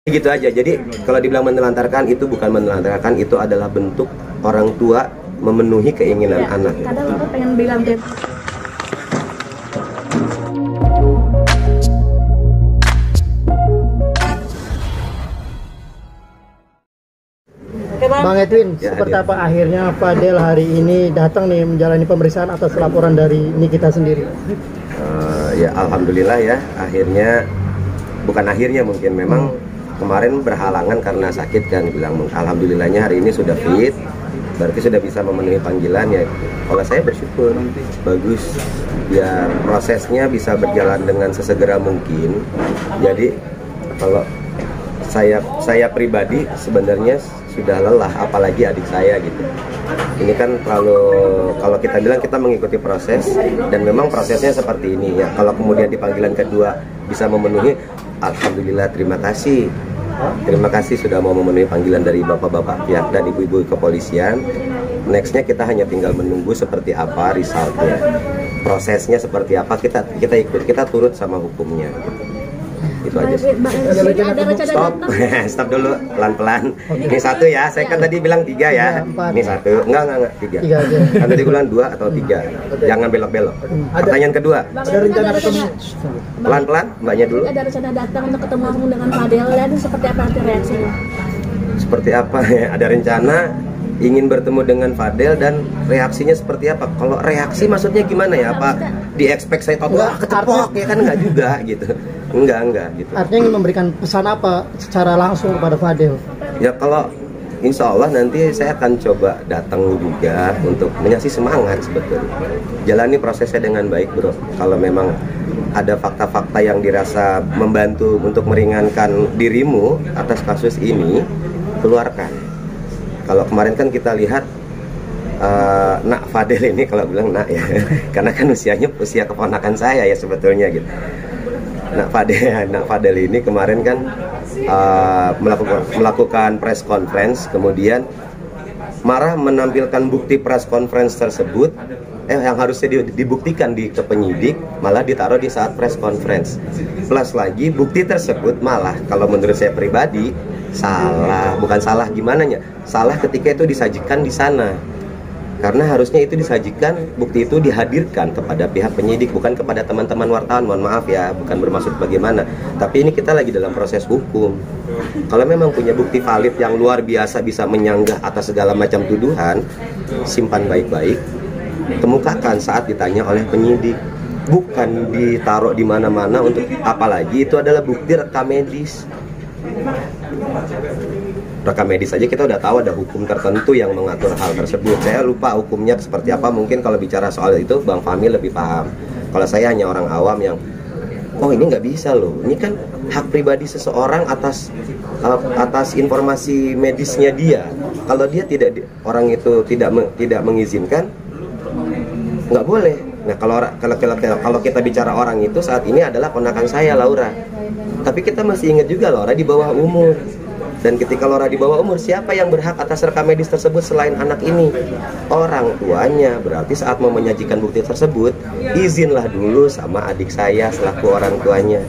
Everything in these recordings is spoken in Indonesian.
Gitu aja. Jadi kalau dibilang menelantarkan, itu bukan menelantarkan, itu adalah bentuk orang tua memenuhi keinginan anak. Kadang aku pengen bilang deh. Bang Edwin, Ya, seperti hadir. apa akhirnya Fadel hari ini datang nih menjalani pemeriksaan atas laporan dari Nikita sendiri? Ya alhamdulillah ya, akhirnya bukan akhirnya mungkin memang kemarin berhalangan karena sakit kan, bilang alhamdulillahnya hari ini sudah fit, berarti sudah bisa memenuhi panggilan ya. Kalau saya bersyukur, bagus, biar prosesnya bisa berjalan dengan sesegera mungkin. Jadi kalau saya pribadi sebenarnya sudah lelah, apalagi adik saya gitu. Ini kan kalau kita bilang kita mengikuti proses, dan memang prosesnya seperti ini ya. Kalau kemudian di panggilan kedua bisa memenuhi, alhamdulillah, terima kasih. Terima kasih sudah mau memenuhi panggilan dari bapak-bapak pihak dan ibu-ibu kepolisian. Nextnya kita hanya tinggal menunggu seperti apa resultnya, prosesnya seperti apa, kita ikut, kita turut sama hukumnya. Itu aja sih. Ada rencana Stop, stop dulu, pelan-pelan. Ini satu ya, saya kan tadi bilang 3 ya. Ini satu, enggak 3. Tiga aja. Kan tadi bilang 2 atau 3. Jangan belok-belok. Pertanyaan kedua, Ada rencana ketemu? pelan-pelan, mbaknya dulu. Ada rencana datang untuk ketemu langsung dengan Fadel, dan seperti apa nanti reaksinya? Seperti apa ya? Ada rencana ingin bertemu dengan Fadel, dan reaksinya seperti apa? Kalau reaksi maksudnya gimana ya? Apa di-expect saya wah kecepok ya kan, enggak juga gitu. Enggak gitu. Artinya ingin memberikan pesan apa secara langsung kepada Fadel? Ya kalau insya Allah nanti saya akan coba datang juga untuk mengasih semangat sebetulnya. Jalani prosesnya dengan baik bro. Kalau memang ada fakta-fakta yang dirasa membantu untuk meringankan dirimu atas kasus ini, keluarkan. Kalau kemarin kan kita lihat Nak Fadel ini, kalau bilang nak ya, karena kan usianya usia keponakan saya ya sebetulnya gitu. Nak Fadel ini kemarin kan melakukan press conference, kemudian marah menampilkan bukti press conference tersebut yang harusnya dibuktikan ke penyidik, malah ditaruh di saat press conference. Plus lagi bukti tersebut malah kalau menurut saya pribadi salah, bukan salah gimana ya, salah ketika itu disajikan di sana. Karena harusnya itu disajikan, bukti itu dihadirkan kepada pihak penyidik, bukan kepada teman-teman wartawan. Mohon maaf ya, bukan bermaksud bagaimana. Tapi ini kita lagi dalam proses hukum. Kalau memang punya bukti valid yang luar biasa bisa menyanggah atas segala macam tuduhan, simpan baik-baik, kemukakan saat ditanya oleh penyidik. Bukan ditaruh di mana-mana untuk, apalagi itu adalah bukti rekam medis. Rekam medis aja kita udah tahu ada hukum tertentu yang mengatur hal tersebut. Saya lupa hukumnya seperti apa, mungkin kalau bicara soal itu Bang Fahmi lebih paham. Kalau saya hanya orang awam yang, oh ini nggak bisa loh, ini kan hak pribadi seseorang atas informasi medisnya dia. Kalau dia orang itu tidak mengizinkan, nggak boleh. Nah kalau kita bicara orang itu saat ini adalah ponakan saya, Laura. Tapi kita masih ingat juga Laura di bawah umur. Dan ketika Laura di bawah umur, siapa yang berhak atas rekam medis tersebut selain anak ini? Orang tuanya. Berarti saat mau menyajikan bukti tersebut, izinlah dulu sama adik saya selaku orang tuanya.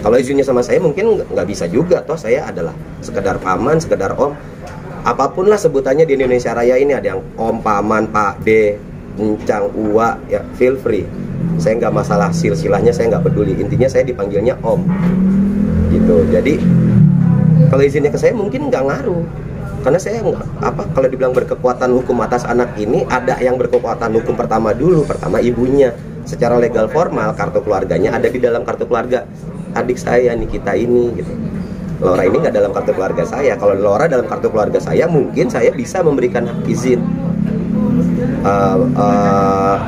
Kalau izinnya sama saya mungkin nggak bisa juga. Toh saya adalah sekedar paman, sekedar om. Apapun lah sebutannya di Indonesia Raya ini, ada yang om, paman, pak, de, encang, uwa, ya feel free. Saya nggak masalah silsilahnya, saya nggak peduli. Intinya saya dipanggilnya om. Gitu. Jadi kalau izinnya ke saya mungkin nggak ngaruh, karena saya kalau dibilang berkekuatan hukum atas anak ini, ada yang berkekuatan hukum pertama ibunya. Secara legal formal kartu keluarganya ada di dalam kartu keluarga adik saya Nikita ini gitu. Laura ini nggak dalam kartu keluarga saya. Kalau Laura dalam kartu keluarga saya, mungkin saya bisa memberikan izin.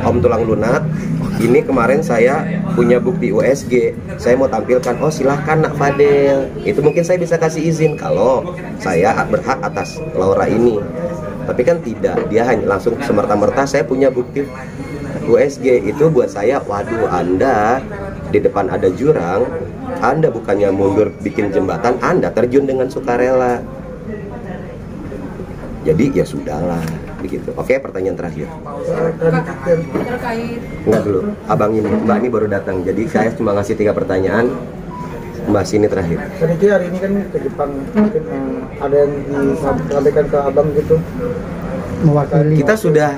Om tulang lunak ini kemarin saya punya bukti USG, saya mau tampilkan, oh silahkan Nak Fadel, itu mungkin saya bisa kasih izin kalau saya berhak atas Laura ini. Tapi kan tidak, dia hanya langsung semerta-merta saya punya bukti USG. Itu buat saya, waduh, Anda di depan ada jurang, Anda bukannya mundur bikin jembatan, Anda terjun dengan sukarela. Jadi ya sudahlah begitu. Oke, pertanyaan terakhir. Enggak dulu, abang ini, mbak ini baru datang. Jadi saya cuma ngasih 3 pertanyaan. Mbak Sini terakhir. Tadi hari ini kan ke Jepang, mungkin ada yang disampaikan ke abang gitu mewakili. Kita sudah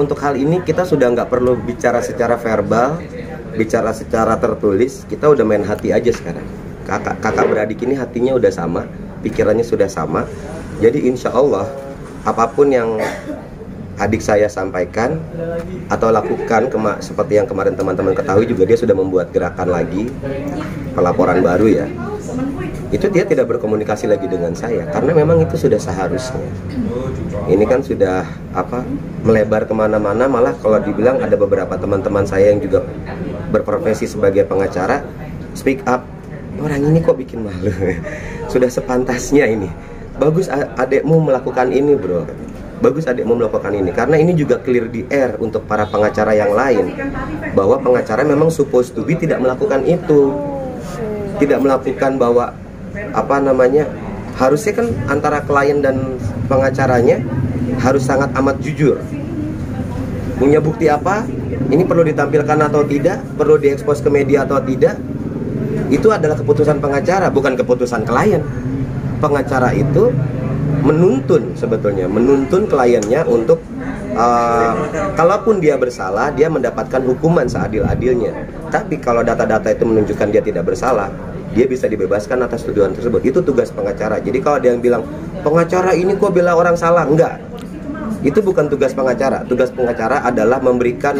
untuk hal ini kita sudah nggak perlu bicara secara verbal, bicara secara tertulis, kita udah main hati aja sekarang. Kakak beradik ini hatinya udah sama, pikirannya sudah sama. Jadi insya Allah apapun yang adik saya sampaikan atau lakukan seperti yang kemarin teman-teman ketahui juga, dia sudah membuat gerakan lagi, pelaporan baru ya. Itu dia tidak berkomunikasi lagi dengan saya karena memang itu sudah seharusnya. Ini kan sudah melebar kemana-mana, malah kalau dibilang ada beberapa teman-teman saya yang juga berprofesi sebagai pengacara speak up, orang ini kok bikin malu. Sudah sepantasnya ini. Bagus adekmu melakukan ini bro, bagus adekmu melakukan ini, karena ini juga clear di air untuk para pengacara yang lain bahwa pengacara memang supposed to be tidak melakukan itu, tidak melakukan bahwa harusnya kan antara klien dan pengacaranya harus sangat amat jujur. Punya bukti apa? Ini perlu ditampilkan atau tidak? Perlu diekspos ke media atau tidak? Itu adalah keputusan pengacara, bukan keputusan klien. Pengacara itu menuntun kliennya untuk kalaupun dia bersalah, dia mendapatkan hukuman seadil-adilnya. Tapi kalau data-data itu menunjukkan dia tidak bersalah, dia bisa dibebaskan atas tuduhan tersebut. Itu tugas pengacara. Jadi kalau ada yang bilang pengacara ini kok bela orang salah, enggak. Itu bukan tugas pengacara. Tugas pengacara adalah memberikan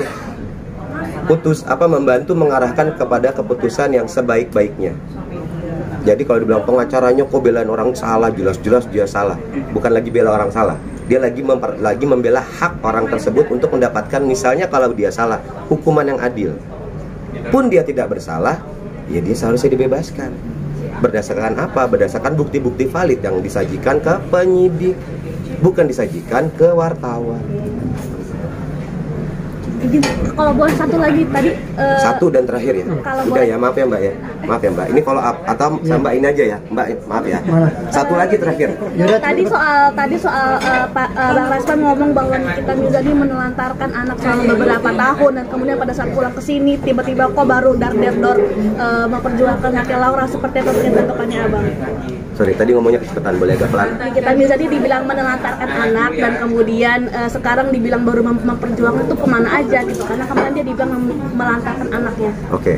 membantu mengarahkan kepada keputusan yang sebaik-baiknya. Jadi kalau dibilang pengacaranya kok belain orang salah, jelas-jelas dia salah. Bukan lagi bela orang salah, dia lagi membela hak orang tersebut untuk mendapatkan, misalnya kalau dia salah, hukuman yang adil. Pun dia tidak bersalah, ya dia seharusnya dibebaskan. Berdasarkan apa? Berdasarkan bukti-bukti valid yang disajikan ke penyidik, bukan disajikan ke wartawan. Kalau boleh satu lagi tadi satu dan terakhir ya. Udah ya, maaf ya Mbak ya. Maaf ya Mbak. Ini follow up atau Mbak ini aja ya, Mbak. Maaf ya. Satu lagi terakhir. Tadi soal Bang Rasman ngomong bahwa Nikita Mirzani menelantarkan anak selama beberapa tahun, dan kemudian pada saat pulang ke sini tiba-tiba kok baru dar-der-dor memperjuangkan hak Laura, seperti apa bentukannya Abang? Sorry, tadi ngomongnya kecepatan, boleh agak pelan. Nikita Mirzani dibilang menelantarkan anak, dan kemudian sekarang dibilang baru memperjuangkan, itu kemana aja gitu, karena kemarin dia dibilang melantarkan anaknya. Oke.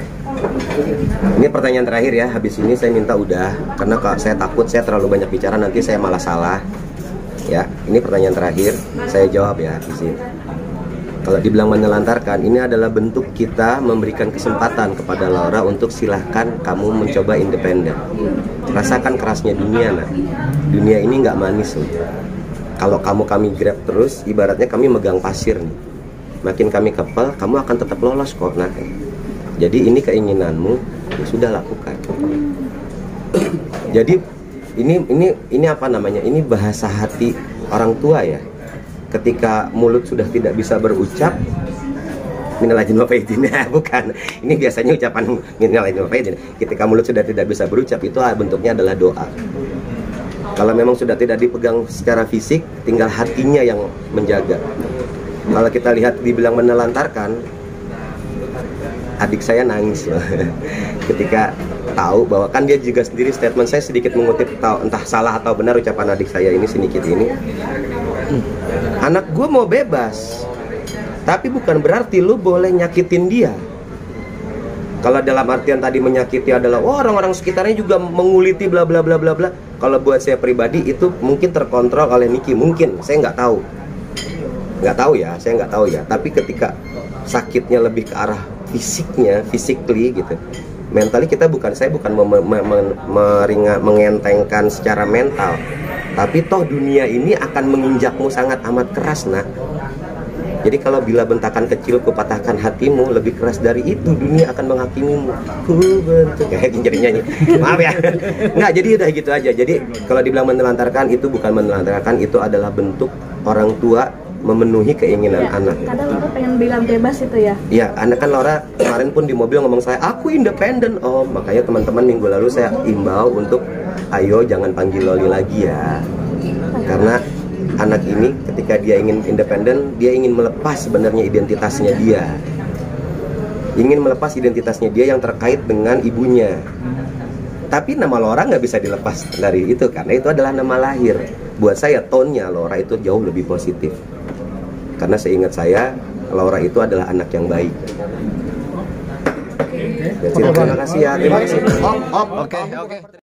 Ini pertanyaan terakhir ya, habis ini saya minta udah, karena saya takut saya terlalu banyak bicara nanti saya malah salah. Ya, ini pertanyaan terakhir, saya jawab ya, izin. Kalau dibilang menelantarkan, ini adalah bentuk kita memberikan kesempatan kepada Laura untuk silahkan kamu mencoba independen. Rasakan kerasnya dunia, nah. Dunia ini nggak manis loh. Kalau kami grab terus, ibaratnya kami megang pasir nih. Makin kami kepel, kamu akan tetap lolos kok. Nah, jadi ini keinginanmu, ya sudah lakukan. Jadi ini apa namanya? Ini bahasa hati orang tua ya. Ketika mulut sudah tidak bisa berucap, minal aidin wal faizin, bukan. Ini biasanya ucapan minal aidin wal faizin. Ketika mulut sudah tidak bisa berucap, itu bentuknya adalah doa. Kalau memang sudah tidak dipegang secara fisik, tinggal hatinya yang menjaga. Kalau kita lihat dibilang menelantarkan, adik saya nangis loh. Ketika tahu bahwa kan dia juga sendiri, statement saya sedikit mengutip, entah salah atau benar ucapan adik saya ini sedikit ini. Anak gue mau bebas, tapi bukan berarti lu boleh nyakitin dia. Kalau dalam artian tadi menyakiti adalah orang-orang sekitarnya juga menguliti bla bla bla bla bla. Kalau buat saya pribadi itu mungkin terkontrol oleh Niki, mungkin, saya nggak tahu. Saya nggak tahu ya. Tapi ketika sakitnya lebih ke arah fisiknya, physically gitu, mentally saya bukan mengentengkan secara mental, tapi toh dunia ini akan menginjakmu sangat amat keras, nak. Jadi kalau bila bentakan kecil kupatahkan hatimu, lebih keras dari itu dunia akan menghakimimu. Kayak jadi nyanyi. Maaf ya. Nggak, jadi udah gitu aja. Jadi kalau dibilang menelantarkan, itu bukan menelantarkan, itu adalah bentuk orang tua memenuhi keinginan anak. Kadang Laura pengen bilang bebas itu ya. Iya, anak kan Laura kemarin pun di mobil ngomong saya, aku independen om. Makanya teman-teman minggu lalu saya imbau untuk ayo jangan panggil Loli lagi ya. Karena anak ini ketika dia ingin independen, dia ingin melepas sebenarnya identitasnya dia. Ingin melepas identitasnya dia yang terkait dengan ibunya. Tapi nama Laura nggak bisa dilepas dari itu karena itu adalah nama lahir. Buat saya tone-nya Laura itu jauh lebih positif. Karena seingat saya Laura itu adalah anak yang baik. Terima kasih ya. Terima kasih. Oke.